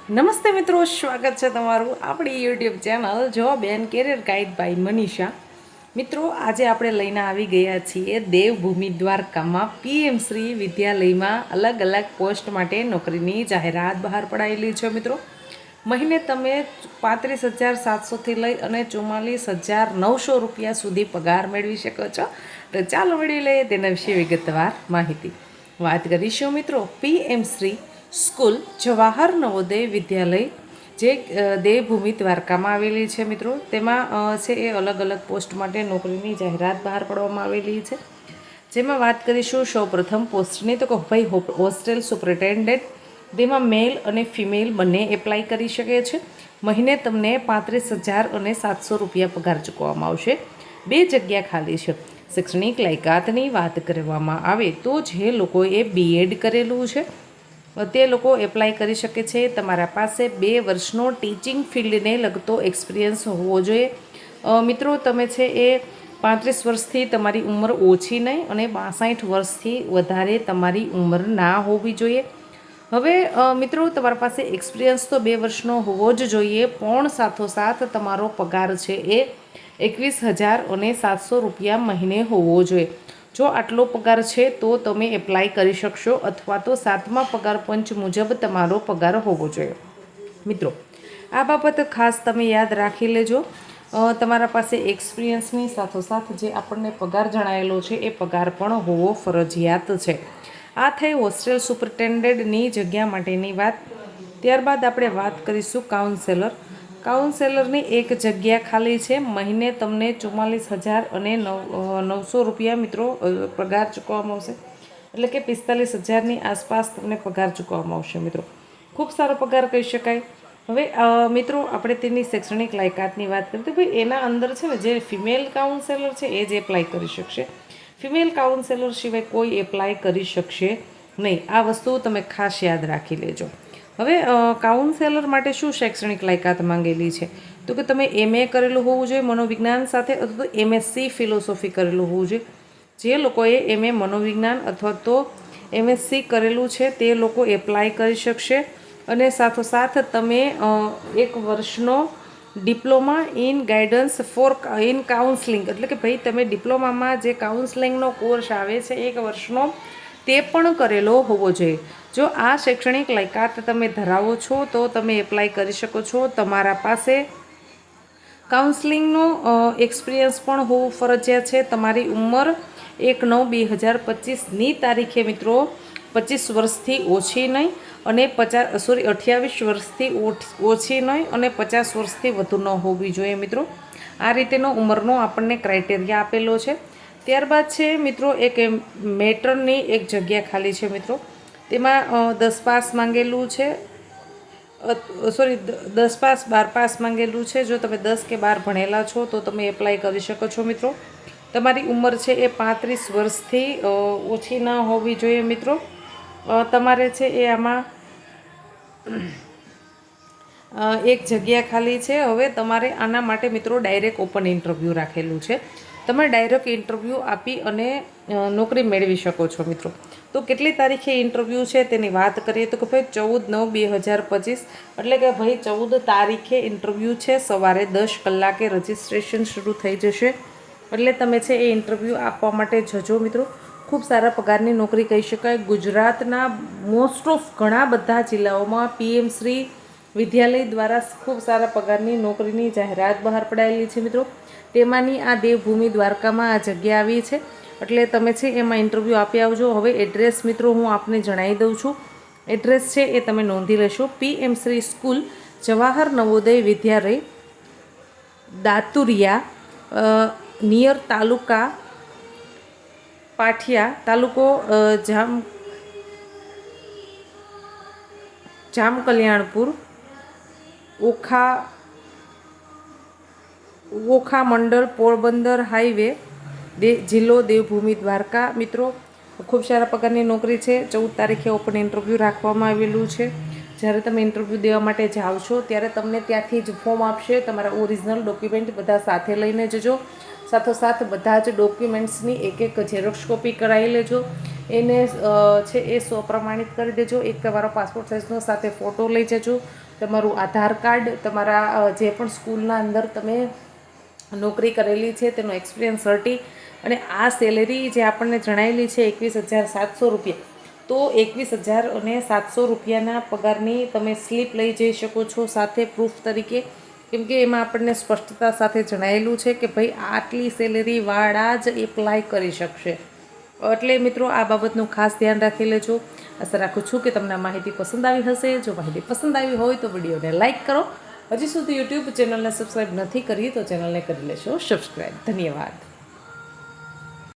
નમસ્તે મિત્રો, સ્વાગત છે તમારું આપણી YouTube channel job and career guide by Manisha. મિત્રો, આજે આપણે લઈને આવી ગયા છીએ દેવભૂમિ દ્વારકામાં પીએમ શ્રી વિદ્યાલયમાં અલગ અલગ પોસ્ટ માટે નોકરીની જાહેરાત બહાર પડાયેલી છે. મિત્રો, મહિને તમે 35,700થી લઈ અને 44,900 રૂપિયા સુધી પગાર મેળવી શકો છો. તો ચાલો મેળવી લઈએ તેના વિશે વિગતવાર માહિતી. વાત કરીશું મિત્રો પીએમ શ્રી સ્કૂલ જવાહર નવોદય વિદ્યાલય જે દેવભૂમિ દ્વારકામાં આવેલી છે. મિત્રો, તેમાં છે એ અલગ અલગ પોસ્ટ માટે નોકરીની જાહેરાત બહાર પાડવામાં આવેલી છે. જેમાં વાત કરીશું સૌપ્રથમ પોસ્ટની, તો કે ભાઈ હોસ્ટેલ સુપરિન્ટેન્ડન્ટ, તેમાં મેલ અને ફિમેલ બંને એપ્લાય કરી શકે છે. મહિને તમને 35,700 રૂપિયા પગાર ચૂકવવામાં આવશે. 2 જગ્યા ખાલી છે. શૈક્ષણિક લાયકાતની વાત કરવામાં આવે તો જે લોકોએ બીએડ કરેલું છે તે લોકો એપ્લાય કરી શકે છે. તમારા પાસે 2 વર્ષનો ટીચિંગ ફિલ્ડને લગતો એક્સપિરિયન્સ હોવો જોઈએ. મિત્રો, તમે છે એ 35 વર્ષથી તમારી ઉંમર ઓછી નહીં અને 62 વર્ષથી વધારે તમારી ઉંમર ના હોવી જોઈએ. હવે મિત્રો, તમારા પાસે એક્સપિરિયન્સ તો 2 વર્ષનો હોવો જ જોઈએ, પણ સાથોસાથ તમારો પગાર છે એ 21,700 રૂપિયા મહિને હોવો જોઈએ. જો આટલો પગાર છે તો તમે એપ્લાય કરી શકશો, અથવા તો 7મા પગાર પંચ મુજબ તમારો પગાર હોવો જોઈએ. મિત્રો, આ બાબત ખાસ તમે યાદ રાખી લેજો. તમારા પાસે એક્સપિરિયન્સની સાથોસાથ જે આપણને પગાર જણાયેલો છે એ પગાર પણ હોવો ફરજિયાત છે. આ થઈ હોસ્ટેલ સુપરિન્ટેન્ડન્ટની જગ્યા માટેની વાત. ત્યારબાદ આપણે વાત કરીશું કાઉન્સેલર. કાઉન્સેલરની 1 જગ્યા ખાલી છે. મહિને તમને 44,900 રૂપિયા મિત્રો પગાર ચૂકવવામાં આવશે. એટલે કે 45,000ની આસપાસ તમને પગાર ચૂકવવામાં આવશે. મિત્રો, ખૂબ સારો પગાર કહી શકાય. હવે મિત્રો, આપણે તેની શૈક્ષણિક લાયકાતની વાત કરીએ તો ભાઈ એના અંદર છે ને જે ફિમેલ કાઉન્સેલર છે એ જ એપ્લાય કરી શકશે. ફિમેલ કાઉન્સેલર સિવાય કોઈ એપ્લાય કરી શકશે નહીં. આ વસ્તુ તમે ખાસ યાદ રાખી લેજો. હવે કાઉન્સેલર માટે શું શૈક્ષણિક લાયકાત માંગેલી છે? તો કે તમે MA કરેલું હોવું જોઈએ મનોવિજ્ઞાન સાથે, અથવા તો MSc ફિલોસોફી કરેલું હોવું જોઈએ. જે લોકોએ MA મનોવિજ્ઞાન અથવા તો MSc કરેલું છે તે લોકો એપ્લાય કરી શકશે. અને સાથોસાથ તમે 1 વર્ષનો diploma in guidance for in counselling, એટલે કે ભાઈ તમે ડિપ્લોમામાં જે કાઉન્સલિંગનો કોર્સ આવે છે 1 વર્ષનો, તે પણ કરેલો હોવો જોઈએ. જો આ શૈક્ષણિક લાયકાત તમે ધરાવો છો તો તમે એપ્લાય કરી શકો છો. તમારા પાસે કાઉન્સલિંગનો એક્સપિરિયન્સ પણ હોવું ફરજિયાત છે. તમારી ઉંમર 1/9/2025ની તારીખે મિત્રો 25 વર્ષથી ઓછી નહીં અને 28 વર્ષથી ઓછી નહીં અને 50 વર્ષથી વધુ ન હોવી જોઈએ. મિત્રો, આ રીતેનો ઉંમરનો આપણને ક્રાઇટેરિયા આપેલો છે. ત્યારબાદ છે મિત્રો એક મેટરની 1 જગ્યા ખાલી છે. મિત્રો, તેમાં 10 પાસ માંગેલું છે, 10 પાસ 12 પાસ માંગેલું છે. જો તમે 10 કે 12 ભણેલા છો તો તમે એપ્લાય કરી શકો છો. મિત્રો, તમારી ઉંમર છે એ 35 વર્ષથી ઓછી ના હોવી જોઈએ. મિત્રો, તમારે છે એ આમાં 1 જગ્યા ખાલી છે. હવે તમારે આના માટે મિત્રો ડાયરેક્ટ ઓપન ઇન્ટરવ્યૂ રાખેલું છે. તમે ડાયરેક્ટ ઇન્ટરવ્યૂ આપી અને નોકરી મેળવી શકો છો. મિત્રો, તો કેટલી તારીખે ઇન્ટરવ્યૂ છે તેની વાત કરીએ તો કે ભાઈ 14/9/2025, એટલે કે ભાઈ 14 તારીખે ઇન્ટરવ્યૂ છે. સવારે 10 કલાકે રજિસ્ટ્રેશન શરૂ થઈ જશે. એટલે તમે છે એ ઇન્ટરવ્યૂ આપવા માટે જજો. મિત્રો, ખૂબ સારા પગારની નોકરી કહી શકાય. ગુજરાતના મોસ્ટ ઓફ ઘણા બધા જિલ્લાઓમાં પીએમ શ્રી વિદ્યાલય દ્વારા ખૂબ સારા પગારની નોકરીની જાહેરાત બહાર પડાયેલી છે. મિત્રો, તેમાંની આ દેવભૂમિ દ્વારકામાં આ જગ્યા આવી છે. એટલે તમે છે એમાં ઇન્ટરવ્યૂ આપી આવજો. હવે એડ્રેસ મિત્રો હું આપને જણાવી દઉં છું. એડ્રેસ છે એ તમે નોંધી લેશો. પીએમ શ્રી સ્કૂલ જવાહર નવોદય વિદ્યાલય, દાતુરિયા, નિયર તાલુકા પાઠિયા, તાલુકો જામ કલ્યાણપુર, ઓખા મંડળ, પોરબંદર હાઈવે, જિલ્લો દેવભૂમિ દ્વારકા. મિત્રો, ખૂબ સારા પગારની નોકરી છે. 14 તારીખે ઓપન ઇન્ટરવ્યૂ રાખવામાં આવેલું છે. જ્યારે તમે ઇન્ટરવ્યૂ દેવા માટે જાઓ છો ત્યારે તમને ત્યાંથી જ ફોર્મ આપશે. તમારા ઓરિજિનલ ડોક્યુમેન્ટ બધા સાથે લઈને જજો. સાથોસાથ બધા જ ડોક્યુમેન્ટ્સની એક ઝેરોક્ષ કોપી કરાવી લેજો. એને છે એ પ્રમાણિત કરી દેજો. એક તમારો પાસપોર્ટ સાઇઝનો સાથે ફોટો લઈ જજો. તમારું આધાર કાર્ડ, તમારા જે પણ સ્કૂલના અંદર તમે નોકરી કરેલી છે તેનો એક્સપિરિયન્સ સર્ટી, અને આ સેલેરી જે આપણને જણાવેલી છે 21,700 રૂપિયા, તો 21,700 રૂપિયાના પગારની તમે સ્લીપ લઈ જઈ શકો છો સાથે પ્રૂફ તરીકે. કેમ કે એમાં આપણને સ્પષ્ટતા સાથે જણાવેલું છે કે ભાઈ આટલી સેલેરીવાળા જ એપ્લાય કરી શકશે. એટલે મિત્રો આ બાબતનું ખાસ ધ્યાન રાખી લેજો. આશા રાખું છું કે તમને આ માહિતી પસંદ આવી હશે. જો માહિતી પસંદ આવી હોય તો વિડીયોને લાઇક કરો. હજી સુધી યુટ્યુબ ચેનલને સબસ્ક્રાઈબ નથી કરી તો ચેનલને કરી લેશો સબસ્ક્રાઈબ. ધન્યવાદ.